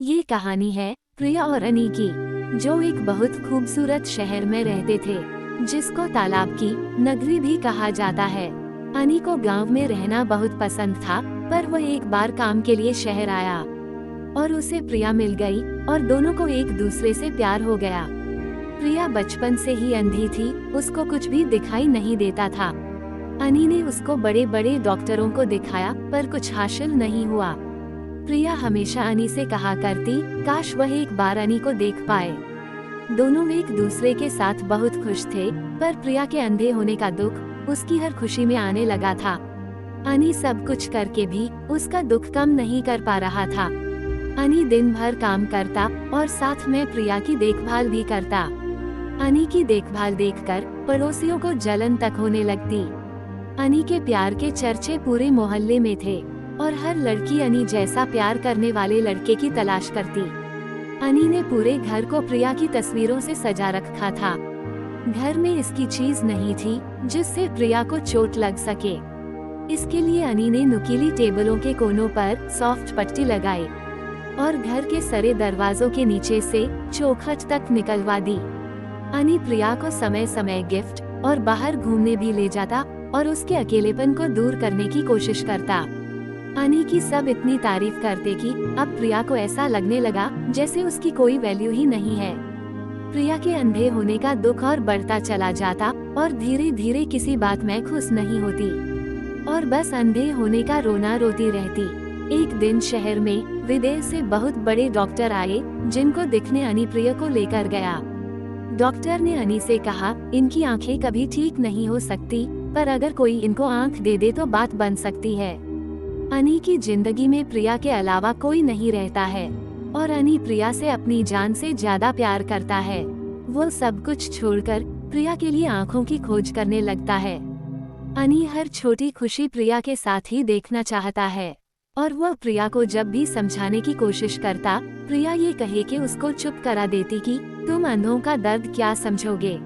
ये कहानी है प्रिया और अनी की, जो एक बहुत खूबसूरत शहर में रहते थे, जिसको तालाब की नगरी भी कहा जाता है। अनी को गांव में रहना बहुत पसंद था, पर वह एक बार काम के लिए शहर आया और उसे प्रिया मिल गई और दोनों को एक दूसरे से प्यार हो गया। प्रिया बचपन से ही अंधी थी, उसको कुछ भी दिखाई नहीं देता था। अनी ने उसको बड़े बड़े डॉक्टरों को दिखाया, पर कुछ हासिल नहीं हुआ। प्रिया हमेशा अनी से कहा करती, काश वह एक बार अनी को देख पाए। दोनों एक दूसरे के साथ बहुत खुश थे, पर प्रिया के अंधे होने का दुख उसकी हर खुशी में आने लगा था। अनी सब कुछ करके भी उसका दुख कम नहीं कर पा रहा था। अनी दिन भर काम करता और साथ में प्रिया की देखभाल भी करता। अनी की देखभाल देखकर पड़ोसियों को जलन तक होने लगती। अनी के प्यार के चर्चे पूरे मोहल्ले में थे और हर लड़की अनी जैसा प्यार करने वाले लड़के की तलाश करती। अनी ने पूरे घर को प्रिया की तस्वीरों से सजा रखा था। घर में इसकी चीज नहीं थी जिससे प्रिया को चोट लग सके। इसके लिए अनी ने नुकीली टेबलों के कोनों पर सॉफ्ट पट्टी लगाई और घर के सारे दरवाजों के नीचे से चौखट तक निकलवा दी। अनी प्रिया को समय समय गिफ्ट और बाहर घूमने भी ले जाता और उसके अकेलेपन को दूर करने की कोशिश करता। अनी की सब इतनी तारीफ करते कि अब प्रिया को ऐसा लगने लगा जैसे उसकी कोई वैल्यू ही नहीं है। प्रिया के अंधे होने का दुख और बढ़ता चला जाता और धीरे धीरे किसी बात में खुश नहीं होती और बस अंधे होने का रोना रोती रहती। एक दिन शहर में विदेश से बहुत बड़े डॉक्टर आए, जिनको दिखने अनी प्रिया को लेकर गया। डॉक्टर ने अनी से कहा, इनकी आंखें कभी ठीक नहीं हो सकती, पर अगर कोई इनको आंख दे दे तो बात बन सकती है। अनी की जिंदगी में प्रिया के अलावा कोई नहीं रहता है और अनी प्रिया से अपनी जान से ज्यादा प्यार करता है। वो सब कुछ छोड़कर प्रिया के लिए आंखों की खोज करने लगता है। अनी हर छोटी खुशी प्रिया के साथ ही देखना चाहता है और वह प्रिया को जब भी समझाने की कोशिश करता, प्रिया ये कहे कि उसको चुप करा देती कि तुम अंधों का दर्द क्या समझोगे।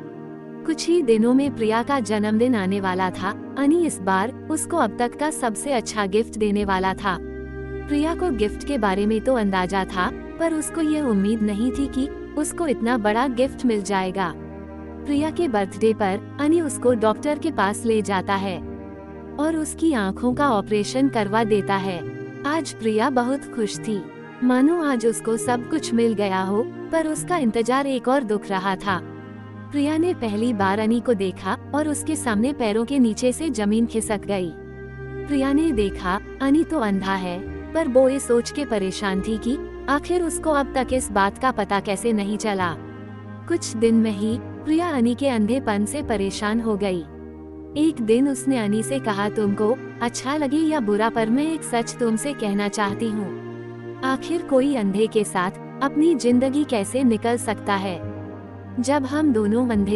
कुछ ही दिनों में प्रिया का जन्मदिन आने वाला था। अनी इस बार उसको अब तक का सबसे अच्छा गिफ्ट देने वाला था। प्रिया को गिफ्ट के बारे में तो अंदाजा था, पर उसको ये उम्मीद नहीं थी कि उसको इतना बड़ा गिफ्ट मिल जाएगा। प्रिया के बर्थडे पर अनी उसको डॉक्टर के पास ले जाता है और उसकी आंखों का ऑपरेशन करवा देता है। आज प्रिया बहुत खुश थी, मानो आज उसको सब कुछ मिल गया हो, पर उसका इंतजार एक और दुख रहा था। प्रिया ने पहली बार अनी को देखा और उसके सामने पैरों के नीचे से जमीन खिसक गई। प्रिया ने देखा अनी तो अंधा है, पर वो ये सोच के परेशान थी कि आखिर उसको अब तक इस बात का पता कैसे नहीं चला। कुछ दिन में ही प्रिया अनी के अंधेपन से परेशान हो गई। एक दिन उसने अनी से कहा, तुमको अच्छा लगे या बुरा, पर मैं एक सच तुमसे कहना चाहती हूँ। आखिर कोई अंधे के साथ अपनी जिंदगी कैसे निकल सकता है? जब हम दोनों अंधे